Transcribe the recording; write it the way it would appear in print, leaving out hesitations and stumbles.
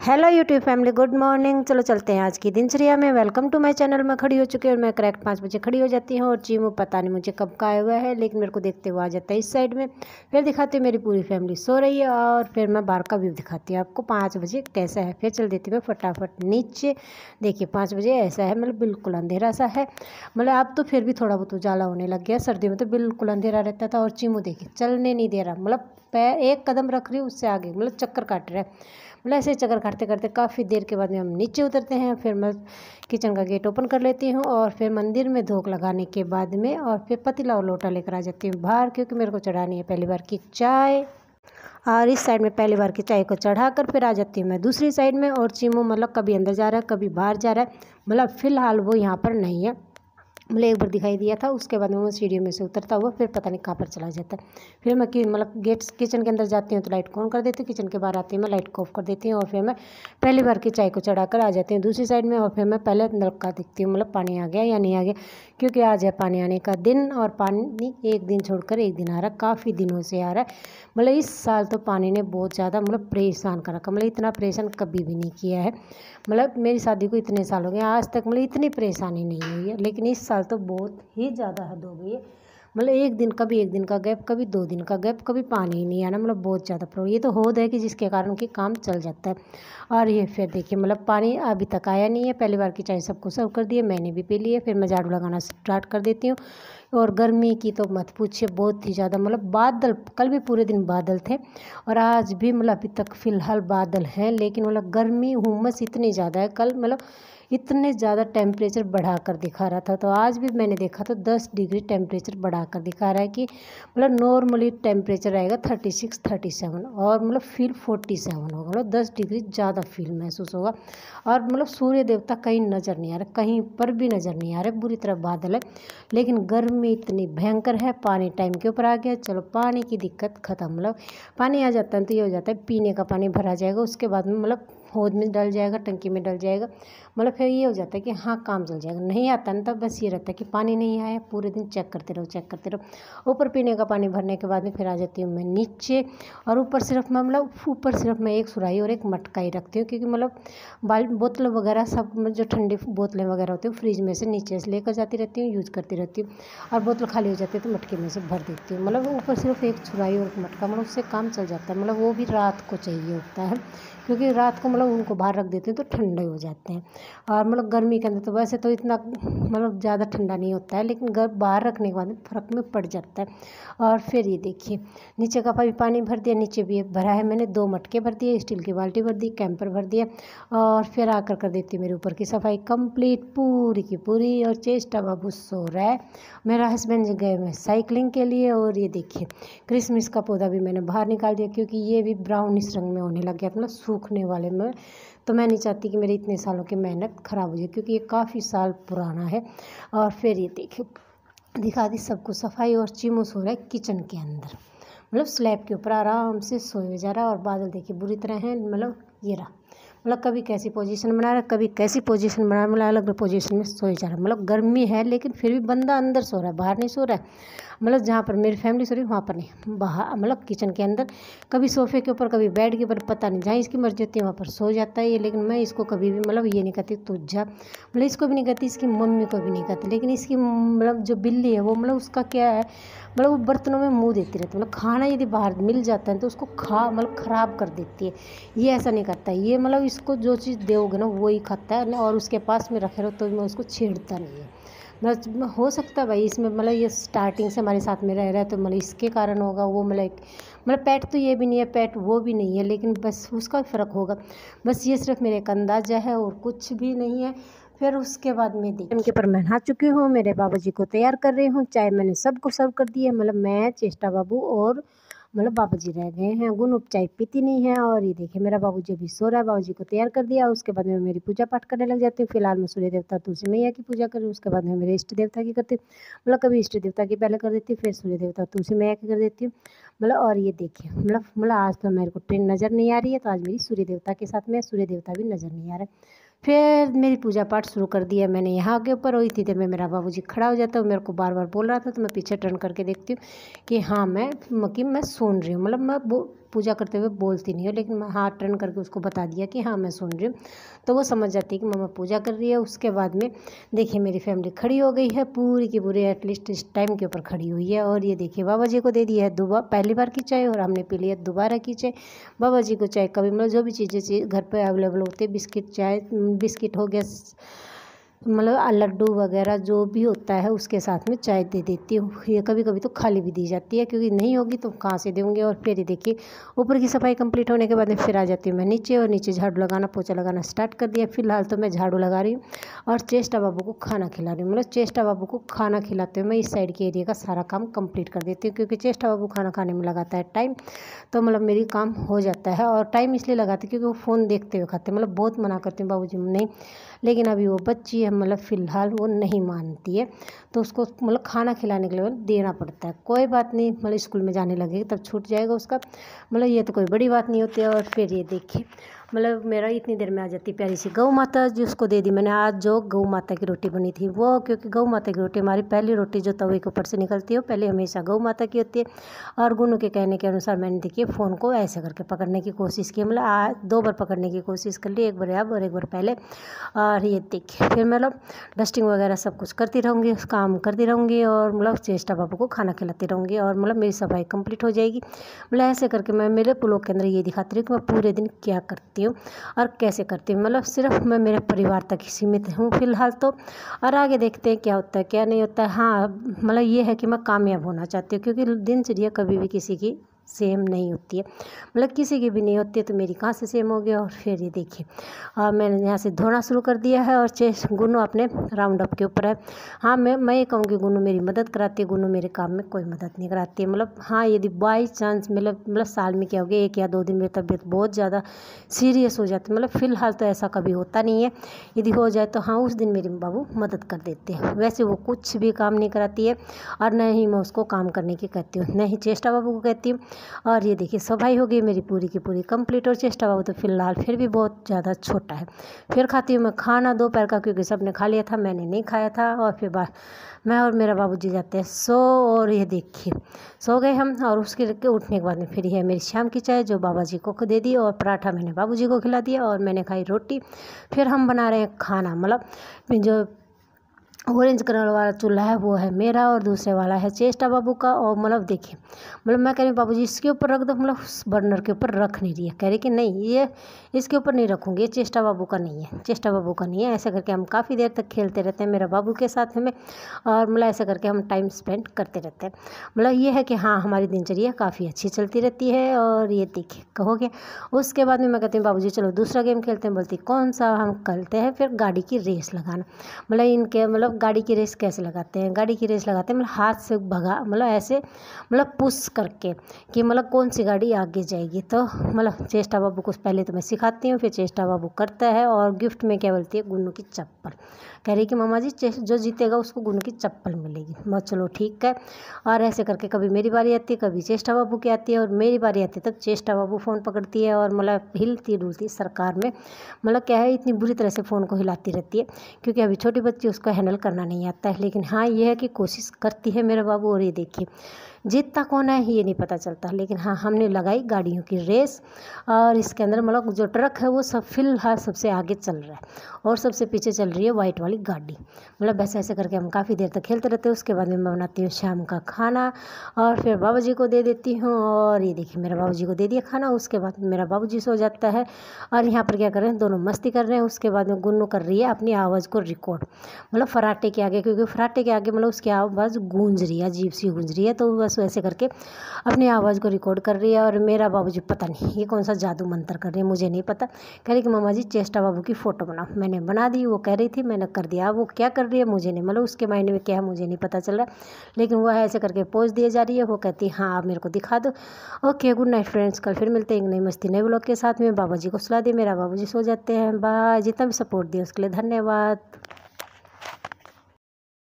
Hello YouTube family, good morning. चलो चलते हैं आज की दिनचर्या में। Welcome to my channel. मैं खड़ी हो चुकी हूँ और मैं करेक्ट 5 बजे खड़ी हो जाती हूँ। और चीमू पता नहीं मुझे कब का आया हुआ है, लेकिन मेरे को देखते हुए आ जाता है इस साइड में। फिर दिखाती हूँ मेरी पूरी फैमिली सो रही है और फिर मैं बाहर का व्यू दिखाती हूँ आपको 5 बजे कैसा है। फिर चल देती हूँ मैं फटाफट नीचे। देखिए 5 बजे ऐसा है, मतलब बिल्कुल अंधेरा सा है। मतलब अब तो फिर भी थोड़ा बहुत उजाला होने लग गया। सर्दियों में तो बिल्कुल अंधेरा रहता था। और चीमू देखिए चलने नहीं दे रहा, मतलब पैर एक कदम रख रही हूँ उससे आगे, मतलब चक्कर काट रहा है। मतलब ऐसे चक्कर काटते करते काफ़ी देर के बाद में हम नीचे उतरते हैं। फिर मैं किचन का गेट ओपन कर लेती हूँ और फिर मंदिर में धूप लगाने के बाद में और फिर पतीला और लोटा लेकर आ जाती हूँ बाहर, क्योंकि मेरे को चढ़ानी है पहली बार की चाय। और इस साइड में पहली बार की चाय को चढ़ाकर फिर आ जाती हूँ मैं दूसरी साइड में। और चीमू मतलब कभी अंदर जा रहा है कभी बाहर जा रहा है, मतलब फ़िलहाल वो यहाँ पर नहीं है। मतलब एक बार दिखाई दिया था, उसके बाद में वो सीढ़ियों में से उतरता हुआ फिर पता नहीं कहाँ पर चला जाता है। फिर मैं मतलब गेट्स किचन के अंदर जाती हूँ तो लाइट को ऑन कर देती हूँ, किचन के बाहर आती हूँ मैं लाइट को ऑफ कर देती हूँ। और फिर मैं पहली बार की चाय को चढ़ाकर आ जाती हूँ दूसरी साइड में। और फिर मैं पहले नलका देखती हूँ, मतलब पानी आ गया या नहीं आ गया, क्योंकि आज है पानी आने का दिन। और पानी एक दिन छोड़कर एक दिन आ रहा है, काफ़ी दिनों से आ रहा है। मतलब इस साल तो पानी ने बहुत ज़्यादा मतलब परेशान कर रखा, मतलब इतना परेशान कभी भी नहीं किया है। मतलब मेरी शादी को इतने साल हो गए, आज तक मतलब इतनी परेशानी नहीं हुई है, लेकिन इस साल तो बहुत ही ज़्यादा हद हो गई है। मतलब एक दिन कभी एक दिन का गैप, कभी 2 दिन का गैप, कभी पानी ही नहीं आना, मतलब बहुत ज़्यादा प्रॉब्लम। ये तो होद है कि जिसके कारण कि काम चल जाता है। और ये फिर देखिए मतलब पानी अभी तक आया नहीं है। पहली बार की चाय सबको सर्व कर दी है, मैंने भी पी ली है। फिर मैं झाड़ू लगाना स्टार्ट कर देती हूँ। और गर्मी की तो मत पूछिए, बहुत ही ज़्यादा। मतलब बादल, कल भी पूरे दिन बादल थे और आज भी मतलब अभी तक फ़िलहाल बादल हैं, लेकिन मतलब गर्मी हुमस इतनी ज़्यादा है। कल मतलब इतने ज़्यादा टेम्परेचर बढ़ाकर दिखा रहा था, तो आज भी मैंने देखा तो 10 डिग्री टेम्परेचर बढ़ाकर दिखा रहा है कि मतलब नॉर्मली टेम्परेचर रहेगा 36 37 और मतलब फील 47 होगा, मतलब 10 डिग्री ज़्यादा फील महसूस होगा। और मतलब सूर्य देवता कहीं नज़र नहीं आ रहा, कहीं पर भी नज़र नहीं आ रहा, बुरी तरह बादल है। लेकिन गर्मी इतनी भयंकर है। पानी टाइम के ऊपर आ गया, चलो पानी की दिक्कत ख़त्म। मतलब पानी आ जाता है तो ये हो जाता है, पीने का पानी भरा जाएगा, उसके बाद में मतलब हौद में डल जाएगा, टंकी में डल जाएगा। मतलब फिर ये हो जाता है कि हाँ काम चल जाएगा। नहीं आता ना तब बस ये रहता है कि पानी नहीं आया, पूरे दिन चेक करते रहो चेक करते रहो। ऊपर पीने का पानी भरने के बाद में फिर आ जाती हूँ मैं नीचे। और ऊपर सिर्फ मैं मतलब ऊपर सिर्फ मैं एक सुराही और एक मटका ही रखती हूँ, क्योंकि मतलब बोतल वगैरह सब जो ठंडी बोतलें वगैरह होती हैं फ्रिज में से नीचे से लेकर जाती रहती हूँ, यूज़ करती रहती हूँ। और बोतल खाली हो जाती है तो मटके में से भर देती हूँ। मतलब ऊपर सिर्फ एक सुराही और एक मटका, मतलब उससे काम चल जाता है। मतलब वो भी रात को चाहिए होता है, क्योंकि रात को मतलब उनको बाहर रख देती हूँ तो ठंडे हो जाते हैं। और मतलब गर्मी के अंदर तो वैसे तो इतना मतलब ज़्यादा ठंडा नहीं होता है, लेकिन बाहर रखने के बाद फ़र्क में पड़ जाता है। और फिर ये देखिए नीचे का भी पानी भर दिया, नीचे भी भरा है मैंने, 2 मटके भर दिए, स्टील की बाल्टी भर दी, कैंपर भर दिया। और फिर आकर कर देती मेरे ऊपर की सफाई कंप्लीट पूरी की पूरी। और चेष्टा बाबू सो रहा है, मेरा हस्बैंड गए मैं साइकिलिंग के लिए। और ये देखिए क्रिसमस का पौधा भी मैंने बाहर निकाल दिया, क्योंकि ये भी ब्राउनिश रंग में होने लग गया, मतलब सूखने वाले में। तो मैं नहीं चाहती कि मेरी इतने सालों की मेहनत ख़राब हो जाए, क्योंकि ये काफ़ी साल पुराना है। और फिर ये देखिए दिखा दी सबको सफाई। और चीमू सो रहा है किचन के अंदर, मतलब स्लैब के ऊपर आराम से सोए जा रहा है। और बादल देखिए बुरी तरह है, मतलब ये रहा, मतलब कभी कैसी पोजीशन बना रहा है कभी कैसी पोजीशन बना रहा है, मतलब अलग पोजीशन में सोए जा रहा है। मतलब गर्मी है लेकिन फिर भी बंदा अंदर सो रहा है, बाहर नहीं सो रहा है। मतलब जहाँ पर मेरी फैमिली सो रही है वहाँ पर नहीं, बाहर मतलब किचन के अंदर, कभी सोफे के ऊपर कभी बेड के ऊपर, पता नहीं जहाँ इसकी मर्जी होती है वहाँ पर सो जाता है ये। लेकिन मैं इसको कभी भी मतलब ये नहीं कहती तू जा, मतलब इसको भी नहीं कहती, इसकी मम्मी को भी नहीं कहती। लेकिन इसकी मतलब जो बिल्ली है वो मतलब उसका क्या है, मतलब वो बर्तनों में मुँह देती रहती है। मतलब खाना यदि बाहर मिल जाता है तो उसको मतलब ख़राब कर देती है। ये ऐसा नहीं करता है, ये मतलब इसको जो चीज़ दोगे ना वो ही खाता है, और उसके पास में रखे रहो तो मैं उसको छेड़ता नहीं है। मतलब हो सकता है भाई इसमें मतलब ये स्टार्टिंग से हमारे साथ में रह रहा है तो मतलब इसके कारण होगा। वो मतलब पेट तो ये भी नहीं है, पेट वो भी नहीं है, लेकिन बस उसका फ़र्क होगा। बस ये सिर्फ मेरे एक अंदाज़ा है और कुछ भी नहीं है। फिर उसके बाद में देखिए उनके पर मैं नहा चुकी हूँ, मेरे बाबूजी को तैयार कर रही हूँ, चाय मैंने सबको सर्व कर दी है। मतलब मैं, चेष्टा बाबू और मतलब बाबूजी रह गए हैं। गुनू चाय पीती नहीं है। और ये देखिए मेरा बाबूजी अभी सो रहा है, बाबूजी को तैयार कर दिया। उसके बाद में मेरी पूजा पाठ करने लग जाती हूँ। फिलहाल मैं सूर्य देवता तुलसी मैया की पूजा करूँ, उसके बाद में मेरे इष्ट देवता की करती हूँ। मतलब कभी इष्ट देवता की पहले कर देती हूँ, फिर सूर्य देवता तुलसी मैया की कर देती हूँ। मतलब और ये देखिए मतलब आज तो मेरे को ट्रेन नज़र नहीं आ रही है, तो आज मेरी सूर्य देवता के साथ में सूर्य देवता भी नज़र नहीं आ रहा है। फिर मेरी पूजा पाठ शुरू कर दिया मैंने यहाँ के ऊपर। और इतनी देर में मेरा बाबूजी खड़ा हो जाता है, मेरे को बार बार बोल रहा था, तो मैं पीछे टर्न करके देखती हूँ कि हाँ मैं मैं सुन रही हूँ। मतलब मैं पूजा करते हुए बोलती नहीं हूँ, लेकिन मैं हाथ टर्न करके उसको बता दिया कि हाँ मैं सुन रही हूँ, तो वो समझ जाती है कि मम्मा पूजा कर रही है। उसके बाद में देखिए मेरी फैमिली खड़ी हो गई है, पूरी की पूरी एटलीस्ट इस टाइम के ऊपर खड़ी हुई है। और ये देखिए बाबा जी को दे दी है पहली बार की चाय, और हमने पी लिया दोबारा की चाय। बाबा जी को चाय कभी मतलब जो भी चीज़ें घर पर अवेलेबल होती है, बिस्किट चाय, बिस्किट हो गया, मतलब लड्डू वगैरह जो भी होता है उसके साथ में चाय दे देती हूँ। ये कभी कभी तो खाली भी दी जाती है, क्योंकि नहीं होगी तो कहाँ से देंगे। और फिर ये देखिए ऊपर की सफाई कंप्लीट होने के बाद में फिर आ जाती हूँ मैं नीचे, और नीचे झाड़ू लगाना पोछा लगाना स्टार्ट कर दिया। फिलहाल तो मैं झाड़ू लगा रही हूँ और चेष्टा बाबू को खाना खिला रही हूँ। मतलब चेष्टा बाबू को खाना खिलाते हुए मैं इस साइड के एरिया का सारा काम कंप्लीट कर देती हूँ, क्योंकि चेष्टा बाबू खाना खाने में लगाता है टाइम, तो मतलब मेरी काम हो जाता है। और टाइम इसलिए लगाती क्योंकि वो फ़ोन देखते हुए खाते हैं। मतलब बहुत मना करती हूँ बाबूजी नहीं, लेकिन अभी वो बच्ची है, मतलब फ़िलहाल वो नहीं मानती है, तो उसको मतलब खाना खिलाने के लिए देना पड़ता है। कोई बात नहीं, मतलब स्कूल में जाने लगेगी तब छूट जाएगा उसका, मतलब ये तो कोई बड़ी बात नहीं होती है। और फिर ये देखिए मतलब मेरा इतनी देर में आ जाती प्यारी सी गौ माता, जिसको दे दी मैंने आज जो गौ माता की रोटी बनी थी वो, क्योंकि गौ माता की रोटी हमारी पहली रोटी जो तवे के ऊपर से निकलती है पहले हमेशा गौ माता की होती है। और गुनू के कहने के अनुसार मैंने देखिए फ़ोन को ऐसे करके पकड़ने की कोशिश की, मतलब आज 2 बार पकड़ने की कोशिश कर ली, एक बार अब और एक बार पहले। और ये देखिए फिर मतलब डस्टिंग वगैरह सब कुछ करती रहूँगी, काम करती रहूँगी, और मतलब चेष्टा बाबू को खाना खिलाती रहूँगी, और मतलब मेरी सफाई कंप्लीट हो जाएगी। मतलब ऐसे करके मैं मेरे ब्लॉग के अंदर ये दिखाती हूँ कि मैं पूरे दिन क्या करती हूँ और कैसे करती हूँ। मतलब सिर्फ मैं मेरे परिवार तक ही सीमित हूँ फ़िलहाल तो, और आगे देखते हैं क्या होता है क्या नहीं होता है। हाँ मतलब ये है कि मैं कामयाब होना चाहती हूँ, क्योंकि दिनचर्या कभी भी किसी की सेम नहीं होती है, मतलब किसी की भी नहीं होती है, तो मेरी कहाँ से सेम हो गया। और फिर ये देखिए मैंने यहाँ से धोना शुरू कर दिया है, और गुनू अपने राउंड अप के ऊपर है। हाँ मैं ये कहूँगी गुनू मेरी मदद कराती है, गुनू मेरे काम में कोई मदद नहीं कराती है। मतलब हाँ यदि बाई चांस मतलब साल में क्या हो गया 1 या 2 दिन में तबीयत बहुत ज़्यादा सीरियस हो जाती है, मतलब फ़िलहाल तो ऐसा कभी होता नहीं है, यदि हो जाए तो हाँ उस दिन मेरे बाबू मदद कर देते हैं। वैसे वो कुछ भी काम नहीं कराती है, और न ही मैं उसको काम करने की कहती हूँ, न ही चेष्टा बाबू को कहती हूँ। और ये देखिए सफाई हो गई मेरी पूरी की पूरी कंप्लीट, और चेष्टा बाबू तो फिलहाल फिर भी बहुत ज़्यादा छोटा है। फिर खाती हूँ मैं खाना दोपहर का, क्योंकि सबने खा लिया था मैंने नहीं खाया था। और फिर मैं और मेरा बाबूजी जाते हैं सो, और ये देखिए सो गए हम। और उसके उठने के बाद में फिर है मेरी शाम की चाय जो बाबा जी को दे दी, और पराठा मैंने बाबूजी को खिला दिया, और मैंने खाई रोटी। फिर हम बना रहे हैं खाना, मतलब जो ऑरेंज कलर वाला चूल्हा है वो है मेरा, और दूसरे वाला है चेष्टा बाबू का। और मतलब देखिए मतलब मैं कह रही हूँ बाबूजी इसके ऊपर रख दो, मतलब उस बर्नर के ऊपर रख नहीं रही है, कह रही कि नहीं ये इसके ऊपर नहीं रखूँगी, ये चेष्टा बाबू का नहीं है, चेष्टा बाबू का नहीं है। ऐसा करके हम काफ़ी देर तक खेलते रहते हैं मेरा बाबू के साथ में, और मतलब ऐसा करके हम टाइम स्पेंड करते रहते हैं। मतलब ये है कि हाँ हमारी दिनचर्या काफ़ी अच्छी चलती रहती है। और ये देखिए कहोगे उसके बाद में मैं कहती हूँ बाबूजी चलो दूसरा गेम खेलते हैं। बोलती कौन सा? हम खेलते हैं फिर गाड़ी की रेस लगाना। मतलब इनके मतलब गाड़ी की रेस कैसे लगाते हैं? गाड़ी की रेस लगाते हैं मतलब हाथ से भगा, मतलब ऐसे मतलब पुश करके कि मतलब कौन सी गाड़ी आगे जाएगी। तो मतलब चेष्टा बाबू को पहले तो मैं सिखाती हूँ, फिर चेष्टा बाबू करता है। और गिफ्ट में क्या बोलती है? गुन्नू की चप्पल। कह रही कि मामा जी जो जीतेगा उसको गुन्नू की चप्पल मिलेगी। मैं चलो ठीक है। और ऐसे करके कभी मेरी बारी आती है, कभी चेष्टा बाबू की आती है, और मेरी बारी आती है तब चेष्टा बाबू फ़ोन पकड़ती है, और मतलब हिलती डुलती सरकार में मतलब क्या है इतनी बुरी तरह से फ़ोन को हिलाती रहती है, क्योंकि अभी छोटी बच्ची उसको हैंडल करना नहीं आता है। लेकिन हाँ ये है कि कोशिश करती है मेरा बाबू। और ये देखिए जीतता कौन है ये नहीं पता चलता, लेकिन हाँ हमने लगाई गाड़ियों की रेस। और इसके अंदर मतलब जो ट्रक है वो सब फिलहाल सबसे आगे चल रहा है, और सबसे पीछे चल रही है वाइट वाली गाड़ी। मतलब वैसे ऐसे करके हम काफ़ी देर तक खेलते रहते हैं। उसके बाद में मैं बनाती हूँ शाम का खाना, और फिर बाबा जी को दे देती हूँ। और ये देखिए मेरा बाबू जी को दे दिया खाना। उसके बाद मेरा बाबू जी सो जाता है, और यहाँ पर क्या कर रहे हैं दोनों मस्ती कर रहे हैं। उसके बाद में गुन्नू कर रही है अपनी आवाज़ को रिकॉर्ड, मतलब फराटे के आगे, क्योंकि फराटे के आगे मतलब उसकी आवाज़ गूंज रही है, अजीब सी गूंज रही है, तो बस वैसे करके अपनी आवाज़ को रिकॉर्ड कर रही है। और मेरा बाबूजी पता नहीं ये कौन सा जादू मंत्र कर रही है, मुझे नहीं पता। कह रही कि मामा जी चेष्टा बाबू की फ़ोटो बनाओ। मैंने बना दी, वो कह रही थी मैंने कर दिया। वो क्या कर रही है मुझे नहीं, मतलब उसके माइंड में क्या है मुझे नहीं पता चल रहा, लेकिन वो ऐसे करके पोज दिए जा रही है। वो कहती है हाँ आप मेरे को दिखा दो। ओके गुड नाइट फ्रेंड्स, कल फिर मिलते हैं एक नई मस्ती नए ब्लॉग के साथ में। बाबा जी को सुला दिए, मेरा बाबू जी सो जाते हैं। बाय। जितना भी सपोर्ट दिया उसके लिए धन्यवाद।